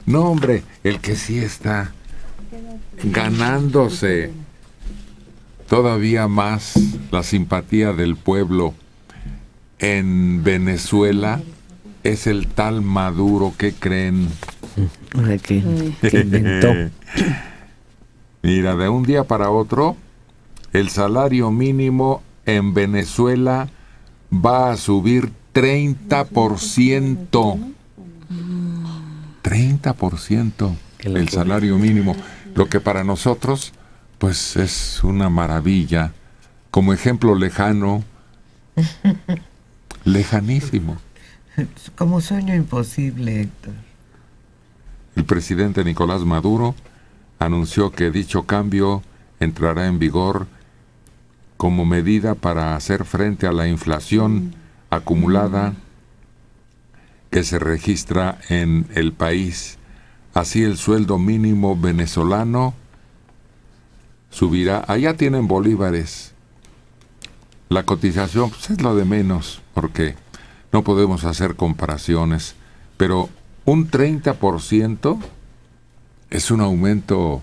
No, hombre, el que sí está ganándose todavía más la simpatía del pueblo en Venezuela es el tal Maduro. ¿Qué creen? ¿Qué inventó? Mira, de un día para otro, el salario mínimo en Venezuela va a subir 30%. 30% el salario mínimo. Lo que para nosotros, pues es una maravilla. Como ejemplo lejano, lejanísimo. Como sueño imposible, Héctor. El presidente Nicolás Maduro anunció que dicho cambio entrará en vigor como medida para hacer frente a la inflación acumulada que se registra en el país. Así el sueldo mínimo venezolano subirá. Allá tienen bolívares. La cotización pues, es lo de menos, porque no podemos hacer comparaciones, pero un 30% es un aumento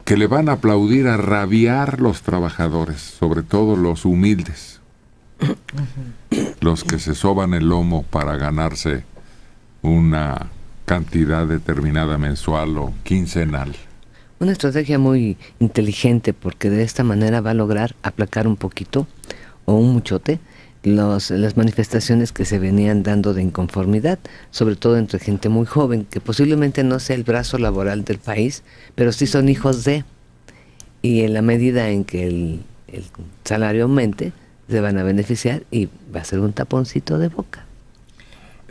que le van a aplaudir a rabiar los trabajadores, sobre todo los humildes, los que se soban el lomo para ganarse una cantidad determinada mensual o quincenal. Una estrategia muy inteligente, porque de esta manera va a lograr aplacar un poquito o un muchote las manifestaciones que se venían dando de inconformidad, sobre todo entre gente muy joven, que posiblemente no sea el brazo laboral del país, pero sí son hijos de, y en la medida en que el salario aumente, se van a beneficiar y va a ser un taponcito de boca.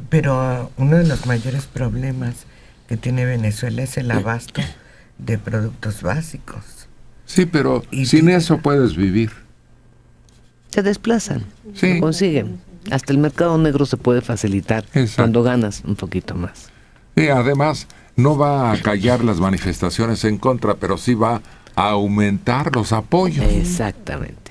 Pero uno de los mayores problemas que tiene Venezuela es el abasto de productos básicos. Sí, pero sin eso puedes vivir. Se desplazan, sí. Lo consiguen. Hasta el mercado negro se puede facilitar. Exacto. Cuando ganas un poquito más. Y además, no va a callar las manifestaciones en contra, pero sí va a aumentar los apoyos. Exactamente.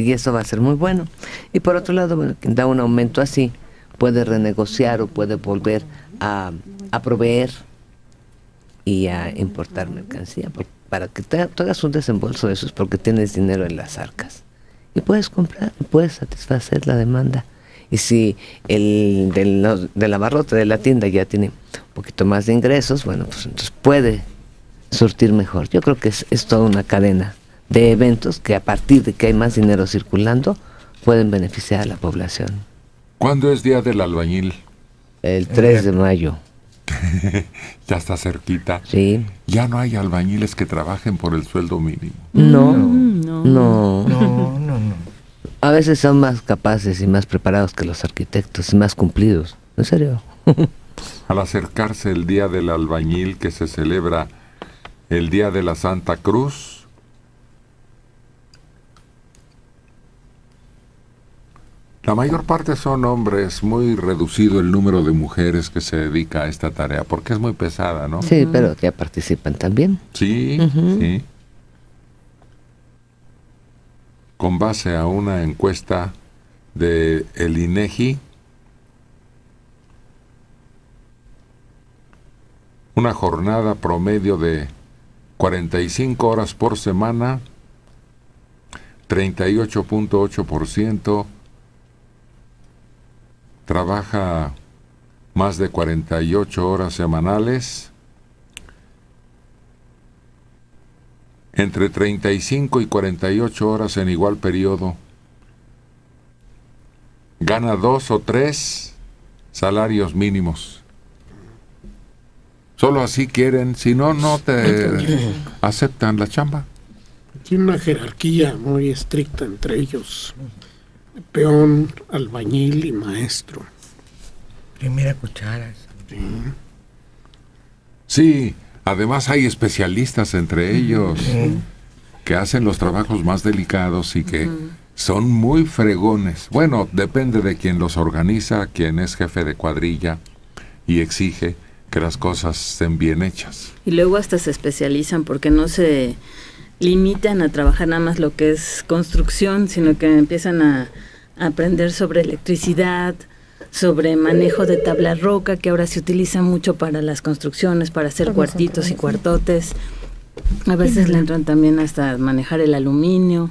Y eso va a ser muy bueno. Y por otro lado, bueno, quien da un aumento así puede renegociar o puede volver a proveer y a importar mercancía. Para que tú hagas un desembolso de eso es porque tienes dinero en las arcas. Y puedes comprar, puedes satisfacer la demanda. Y si el del abarrote de la tienda ya tiene un poquito más de ingresos, bueno, pues entonces puede surtir mejor. Yo creo que es toda una cadena de eventos que a partir de que hay más dinero circulando, pueden beneficiar a la población. ¿Cuándo es Día del Albañil? El 3 de mayo. Ya está cerquita. Sí. Ya no hay albañiles que trabajen por el sueldo mínimo. No. A veces son más capaces y más preparados que los arquitectos y más cumplidos. ¿En serio? Al acercarse el Día del Albañil, que se celebra el Día de la Santa Cruz, la mayor parte son hombres, muy reducido el número de mujeres que se dedica a esta tarea, porque es muy pesada, ¿no? Sí, pero ya participan también. Sí, sí. Con base a una encuesta de el INEGI, una jornada promedio de 45 horas por semana, 38.8%, trabaja más de 48 horas semanales, entre 35 y 48 horas en igual periodo, gana 2 o 3 salarios mínimos. Solo así quieren, si no, no te aceptan la chamba. Tiene una jerarquía muy estricta entre ellos. Peón, albañil y maestro. Primera cuchara. Sí, además hay especialistas entre ellos que hacen los trabajos más delicados y que son muy fregones. Bueno, depende de quien los organiza, quien es jefe de cuadrilla y exige que las cosas estén bien hechas. Y luego hasta se especializan porque no se limitan a trabajar nada más lo que es construcción, sino que empiezan a aprender sobre electricidad, sobre manejo de tabla roca, que ahora se utiliza mucho para las construcciones, para hacer cuartitos y cuartotes. A veces le entran también hasta manejar el aluminio.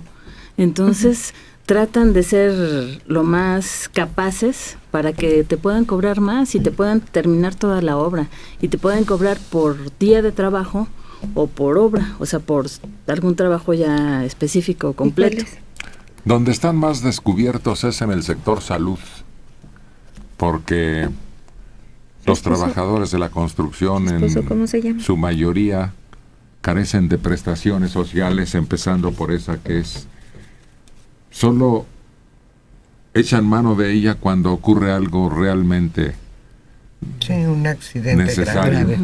Entonces, tratan de ser lo más capaces para que te puedan cobrar más y te puedan terminar toda la obra. Y te pueden cobrar por día de trabajo o por obra, o sea, por algún trabajo ya específico, completo. Donde están más descubiertos es en el sector salud, porque los trabajadores de la construcción en su mayoría carecen de prestaciones sociales, empezando por esa que es solo echan mano de ella cuando ocurre algo realmente un accidente necesario. grave.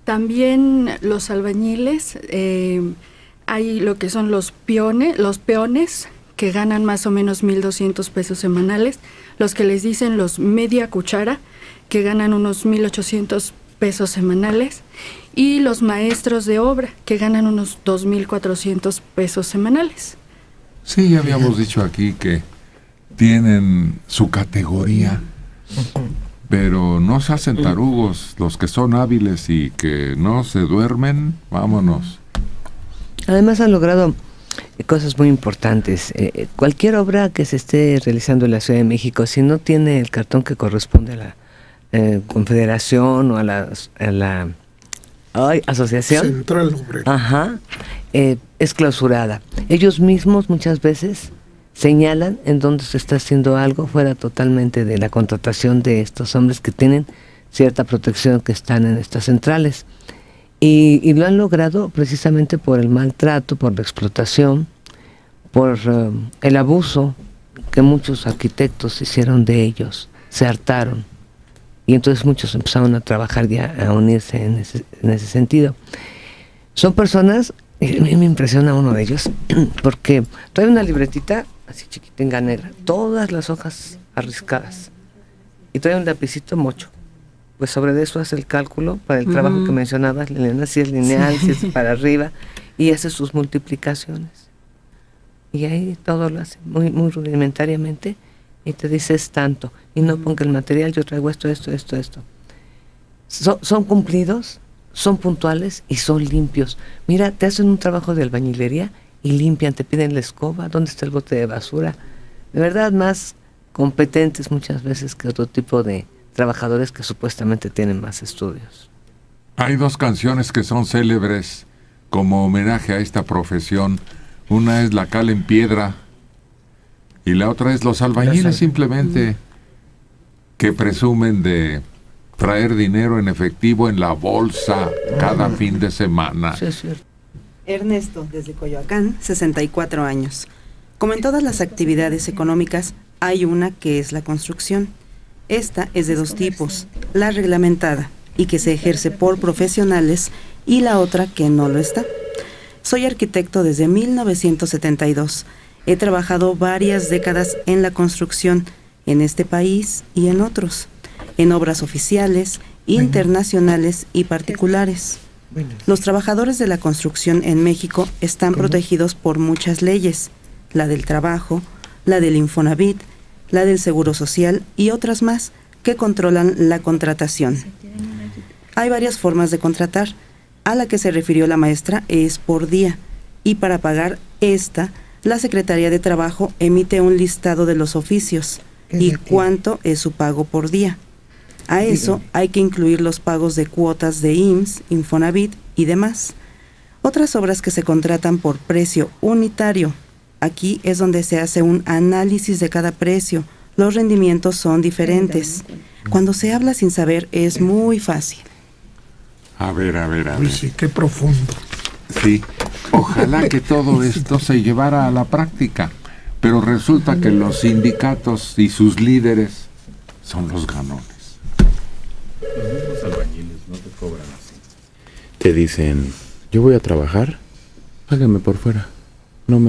También los albañiles, hay lo que son los peones, que ganan más o menos 1,200 pesos semanales, los que les dicen los media cuchara, que ganan unos 1,800 pesos semanales, y los maestros de obra, que ganan unos 2,400 pesos semanales. Sí, ya habíamos dicho aquí que tienen su categoría, pero no se hacen tarugos. Los que son hábiles y que no se duermen, vámonos. Además han logrado cosas muy importantes. Cualquier obra que se esté realizando en la Ciudad de México, si no tiene el cartón que corresponde a la Confederación o a la asociación Central Obrera. Es clausurada. Ellos mismos muchas veces señalan en dónde se está haciendo algo fuera totalmente de la contratación de estos hombres que tienen cierta protección, que están en estas centrales, y lo han logrado precisamente por el maltrato, por la explotación, por el abuso que muchos arquitectos hicieron de ellos, se hartaron. Y entonces muchos empezaron a trabajar ya, a unirse en ese sentido. Son personas, y a mí me impresiona uno de ellos, porque trae una libretita así chiquitinga negra, todas las hojas arriscadas, y trae un lapicito mocho. Pues sobre eso hace el cálculo para el trabajo que mencionabas, Liliana, si es lineal, si es para arriba, y hace sus multiplicaciones. Y ahí todo lo hace muy, muy rudimentariamente, y te dice es tanto, y no ponga el material, yo traigo esto. Son cumplidos, son puntuales y son limpios. Mira, te hacen un trabajo de albañilería y limpian, te piden la escoba, ¿dónde está el bote de basura? De verdad, más competentes muchas veces que otro tipo de trabajadores que supuestamente tienen más estudios. Hay dos canciones que son célebres como homenaje a esta profesión. Una es La Cal en Piedra y la otra es Los Albañiles, simplemente, que presumen de traer dinero en efectivo en la bolsa cada fin de semana. Sí, es cierto. Ernesto, desde Coyoacán, 64 años. Como en todas las actividades económicas, hay una que es la construcción. Esta es de dos tipos, la reglamentada, y que se ejerce por profesionales, y la otra que no lo está. Soy arquitecto desde 1972. He trabajado varias décadas en la construcción, en este país y en otros, en obras oficiales, internacionales y particulares. Los trabajadores de la construcción en México están protegidos por muchas leyes, la del trabajo, la del Infonavit, la del Seguro Social y otras más que controlan la contratación. Hay varias formas de contratar. A la que se refirió la maestra es por día, y para pagar esta, la Secretaría de Trabajo emite un listado de los oficios y cuánto es su pago por día. A eso hay que incluir los pagos de cuotas de IMSS, Infonavit y demás. Otras obras que se contratan por precio unitario. Aquí es donde se hace un análisis de cada precio. Los rendimientos son diferentes. Cuando se habla sin saber es muy fácil. A ver. Uy, sí, qué profundo. Sí, ojalá que todo esto se llevara a la práctica, pero resulta que los sindicatos y sus líderes son los ganones. Los albañiles no te cobran así. Te dicen, yo voy a trabajar, págame por fuera. No,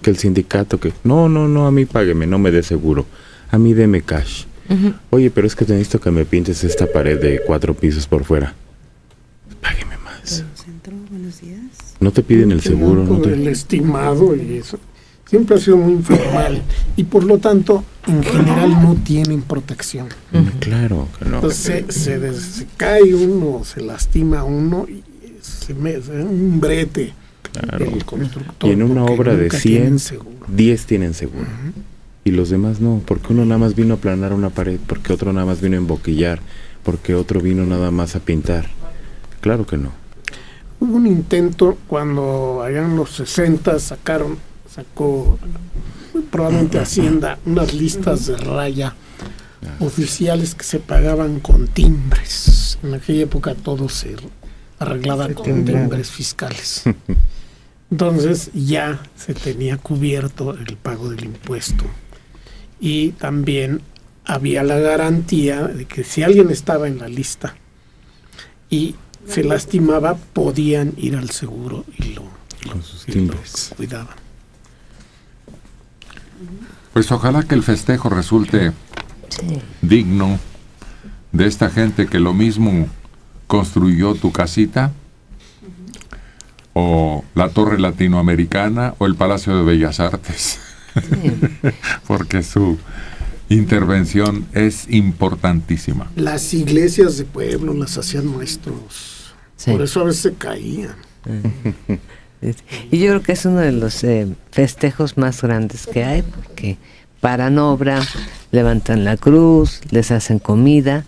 que el sindicato, que... No, a mí págueme, no me dé seguro. A mí deme cash. Oye, pero es que necesito que me pintes esta pared de 4 pisos por fuera. Págueme más. Centro, buenos días. No te piden el seguro, no te... El estimado y eso. siempre ha sido muy informal y por lo tanto en general no tienen protección. Claro que no. Entonces se cae uno, se lastima uno y se un brete. Claro. El constructor, Y en una porque obra de nunca 100, tienen seguro. 10 tienen seguro. Y los demás no, porque uno nada más vino a aplanar una pared, porque otro nada más vino a emboquillar, porque otro vino nada más a pintar. Claro que no. Hubo un intento cuando allá en los 60 sacó probablemente Hacienda unas listas de raya oficiales que se pagaban con timbres. En aquella época todo se arreglaba con timbres fiscales. Entonces ya se tenía cubierto el pago del impuesto. Y también había la garantía de que si alguien estaba en la lista y se lastimaba, podían ir al seguro y lo cuidaban. Pues ojalá que el festejo resulte digno de esta gente que lo mismo construyó tu casita, o la Torre Latinoamericana, o el Palacio de Bellas Artes. Porque su intervención es importantísima. Las iglesias de pueblo las hacían maestros. Sí. Por eso a veces se caían. Y yo creo que es uno de los festejos más grandes que hay, porque paran obra, levantan la cruz, les hacen comida.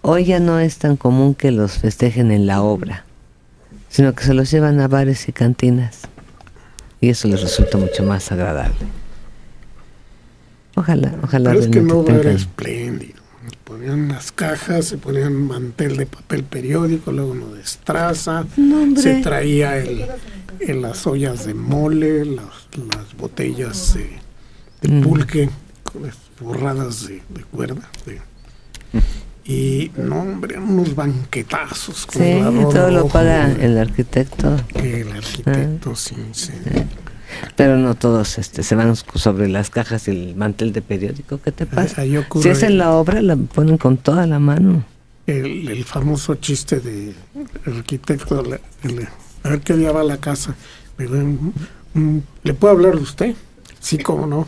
Hoy ya no es tan común que los festejen en la obra, sino que se los llevan a bares y cantinas. Y eso les resulta mucho más agradable. Ojalá Pero es que no tengan. era espléndido. Ponían las cajas, se ponían un mantel de papel periódico, luego uno de estraza, se traía las ollas de mole, las botellas de pulque forradas de cuerda. Y no, hombre, unos banquetazos. Con Sí, arroz todo lo rojo, paga el arquitecto. El arquitecto, sí. Pero no todos se van sobre las cajas y el mantel de periódico. ¿Qué te pasa? Ahí ocurre Si es en la obra, la ponen con toda la mano. el famoso chiste de el arquitecto, a ver qué día va a la casa. ¿Le puedo hablar de usted? Sí, cómo no.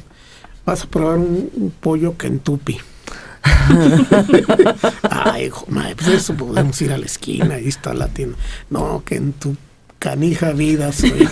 Vas a probar un pollo Kentucky. Ay, hijo, madre, pues eso podemos ir a la esquina, ahí está la tienda. No, que en tu canija vida soy.